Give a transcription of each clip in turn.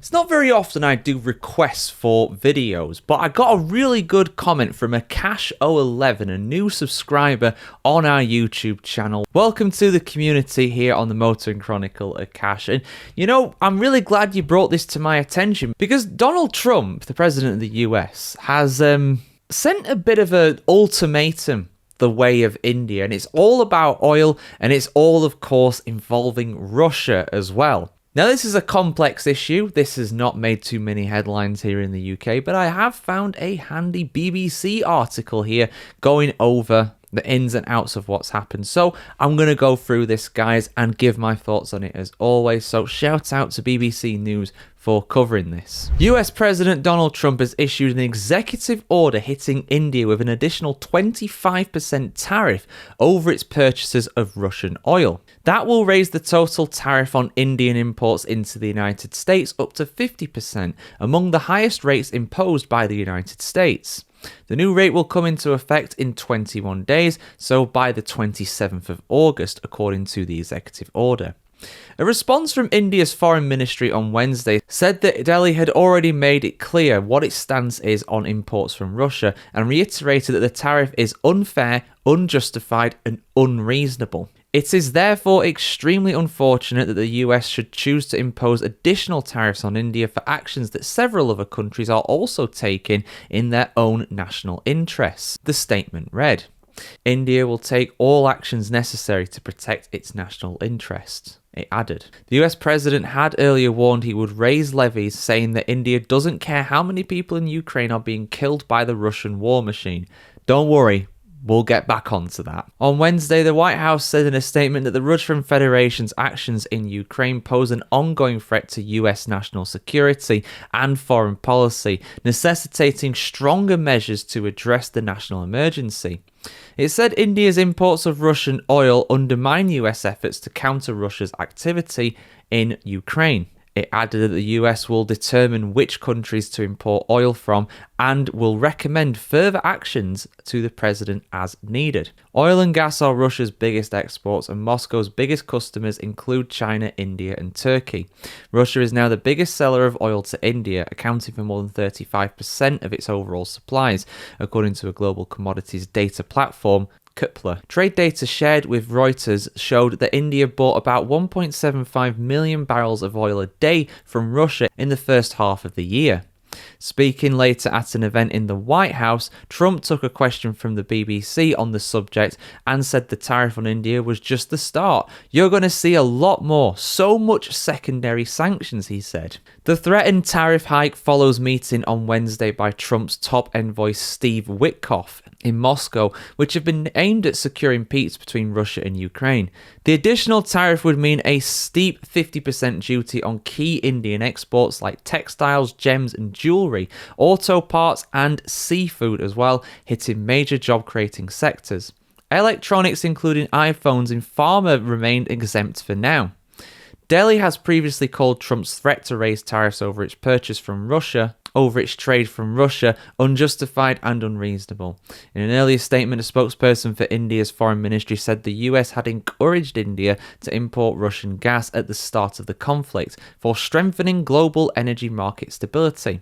It's not very often I do requests for videos, but I got a really good comment from Akash011, a new subscriber on our YouTube channel. Welcome to the community here on the Motoring Chronicle, Akash. And you know, I'm really glad you brought this to my attention because Donald Trump, the president of the US, has sent a bit of an ultimatum the way of India, and it's all about oil, and it's all, of course, involving Russia as well. Now, this is a complex issue. This has not made too many headlines here in the UK, but I have found a handy BBC article here going over the ins and outs of what's happened. So I'm going to go through this, guys, and give my thoughts on it as always. So shout out to BBC News for covering this. US President Donald Trump has issued an executive order hitting India with an additional 25% tariff over its purchases of Russian oil. That will raise the total tariff on Indian imports into the United States up to 50%, among the highest rates imposed by the United States. The new rate will come into effect in 21 days, so by the 27th of August, according to the executive order. A response from India's foreign ministry on Wednesday said that Delhi had already made it clear what its stance is on imports from Russia and reiterated that the tariff is unfair, unjustified, and unreasonable. It is therefore extremely unfortunate that the US should choose to impose additional tariffs on India for actions that several other countries are also taking in their own national interests, the statement read. India will take all actions necessary to protect its national interests, it added. The US president had earlier warned he would raise levies, saying that India doesn't care how many people in Ukraine are being killed by the Russian war machine. Don't worry, we'll get back onto that. On Wednesday, the White House said in a statement that the Russian Federation's actions in Ukraine pose an ongoing threat to US national security and foreign policy, necessitating stronger measures to address the national emergency. It said India's imports of Russian oil undermine US efforts to counter Russia's activity in Ukraine. It added that the US will determine which countries to import oil from and will recommend further actions to the president as needed. Oil and gas are Russia's biggest exports, and Moscow's biggest customers include China, India, and Turkey. Russia is now the biggest seller of oil to India, accounting for more than 35% of its overall supplies, according to a global commodities data platform, Contextual. Trade data shared with Reuters showed that India bought about 1.75 million barrels of oil a day from Russia in the first half of the year. Speaking later at an event in the White House, Trump took a question from the BBC on the subject and said the tariff on India was just the start. You're going to see a lot more, so much secondary sanctions, he said. The threatened tariff hike follows meeting on Wednesday by Trump's top envoy Steve Witkoff in Moscow, which have been aimed at securing peace between Russia and Ukraine. The additional tariff would mean a steep 50% duty on key Indian exports like textiles, gems and jewellery, auto parts and seafood as well, hitting major job-creating sectors. Electronics, including iPhones and pharma, remained exempt for now. Delhi has previously called Trump's threat to raise tariffs over its trade from Russia unjustified and unreasonable. In an earlier statement, a spokesperson for India's foreign ministry said the US had encouraged India to import Russian gas at the start of the conflict for strengthening global energy market stability.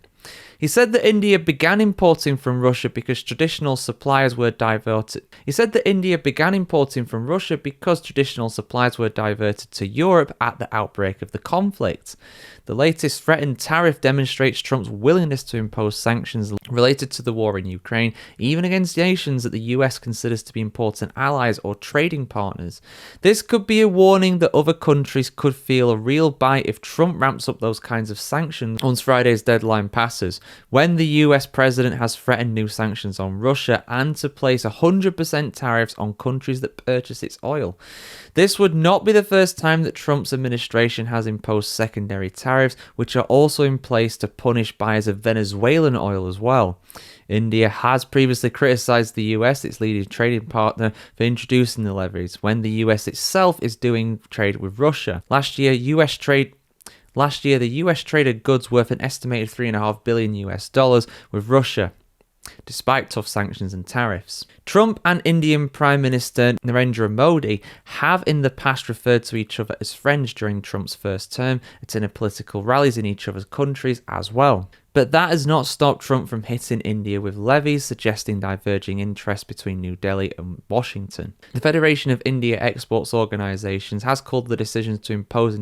He said that India began importing from Russia because traditional supplies were diverted. To Europe at the outbreak of the conflict. The latest threatened tariff demonstrates Trump's willingness to impose sanctions related to the war in Ukraine, even against nations that the US considers to be important allies or trading partners. This could be a warning that other countries could feel a real bite if Trump ramps up those kinds of sanctions once Friday's deadline passes, when the US president has threatened new sanctions on Russia and to place 100% tariffs on countries that purchase its oil. This would not be the first time that Trump's administration has imposed secondary tariffs, which are also in place to punish buyers of Venezuelan oil as well. India has previously criticised the US, its leading trading partner, for introducing the levies, when the US itself is doing trade with Russia. Last year, the US traded goods worth an estimated $3.5 billion with Russia. despite tough sanctions and tariffs. Trump and Indian Prime Minister Narendra Modi have in the past referred to each other as friends during Trump's first term, attending political rallies in each other's countries as well. But that has not stopped Trump from hitting India with levies, suggesting diverging interests between New Delhi and Washington. The Federation of India Exports Organizations has called the decision to impose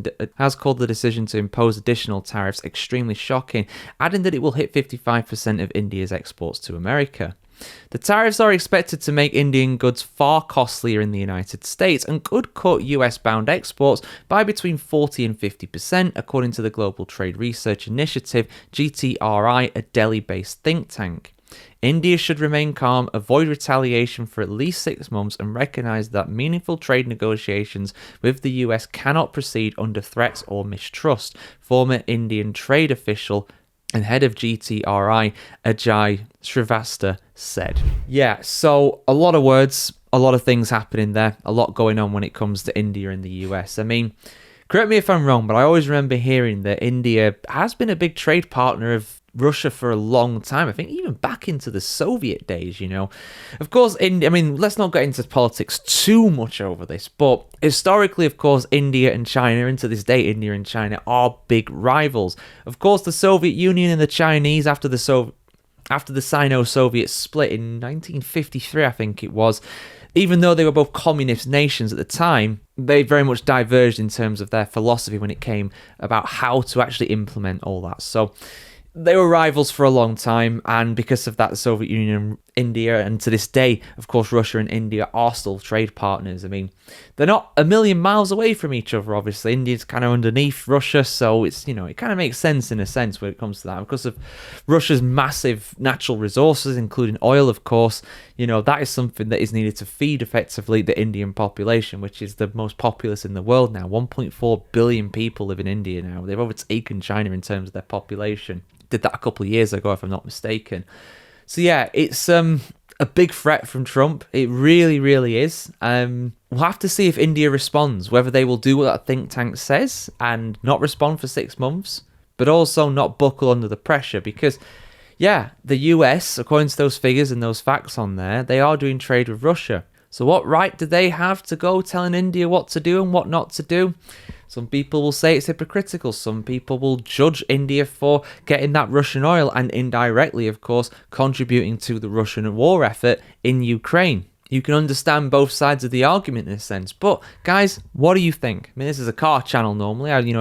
additional tariffs extremely shocking, adding that it will hit 55% of India's exports to America. The tariffs are expected to make Indian goods far costlier in the United States and could cut US-bound exports by between 40 and 50%, according to the Global Trade Research Initiative, GTRI, a Delhi-based think tank. India should remain calm, avoid retaliation for at least 6 months, and recognise that meaningful trade negotiations with the US cannot proceed under threats or mistrust, former Indian trade official and head of GTRI, Ajay Srivastava, said. Yeah, so a lot of words, a lot of things happening there, a lot going on when it comes to India and the US. I mean, correct me if I'm wrong, but I always remember hearing that India has been a big trade partner of Russia for a long time. I think even back into the Soviet days, you know. Of course, let's not get into politics too much over this, but historically, of course, India and China, and to this day, India and China are big rivals. Of course, the Soviet Union and the Chinese, after the Sino-Soviet split in 1953, I think it was, even though they were both communist nations at the time, they very much diverged in terms of their philosophy when it came about how to actually implement all that. So they were rivals for a long time, and because of that, the Soviet Union, India, and to this day, of course, Russia and India are still trade partners. I mean, they're not a million miles away from each other, obviously. India's kind of underneath Russia, so it's, you know, it kind of makes sense in a sense when it comes to that. Because of Russia's massive natural resources, including oil, of course, you know, that is something that is needed to feed effectively the Indian population, which is the most populous in the world now. 1.4 billion people live in India now. They've overtaken China in terms of their population. Did that a couple of years ago, if I'm not mistaken. So yeah, it's a big threat from Trump. It really, really is. We'll have to see if India responds, whether they will do what that think tank says and not respond for 6 months, but also not buckle under the pressure, because yeah, the US, according to those figures and those facts on there, they are doing trade with Russia. So what right do they have to go telling India what to do and what not to do? Some people will say it's hypocritical. Some people will judge India for getting that Russian oil and indirectly, of course, contributing to the Russian war effort in Ukraine. You can understand both sides of the argument in a sense. But guys, what do you think? I mean, this is a car channel normally. We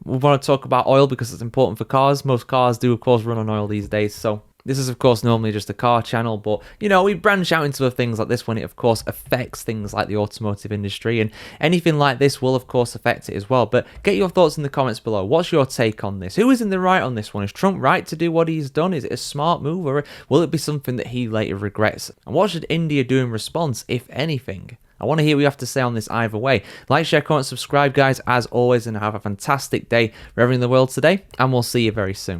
want to talk about oil because it's important for cars. Most cars do, of course, run on oil these days. So this is, of course, normally just a car channel, but, you know, we branch out into things like this when it, of course, affects things like the automotive industry, and anything like this will, of course, affect it as well. But get your thoughts in the comments below. What's your take on this? Who is in the right on this one? Is Trump right to do what he's done? Is it a smart move, or will it be something that he later regrets? And what should India do in response, if anything? I want to hear what you have to say on this either way. Like, share, comment, subscribe, guys, as always, and have a fantastic day wherever in the world today, and we'll see you very soon.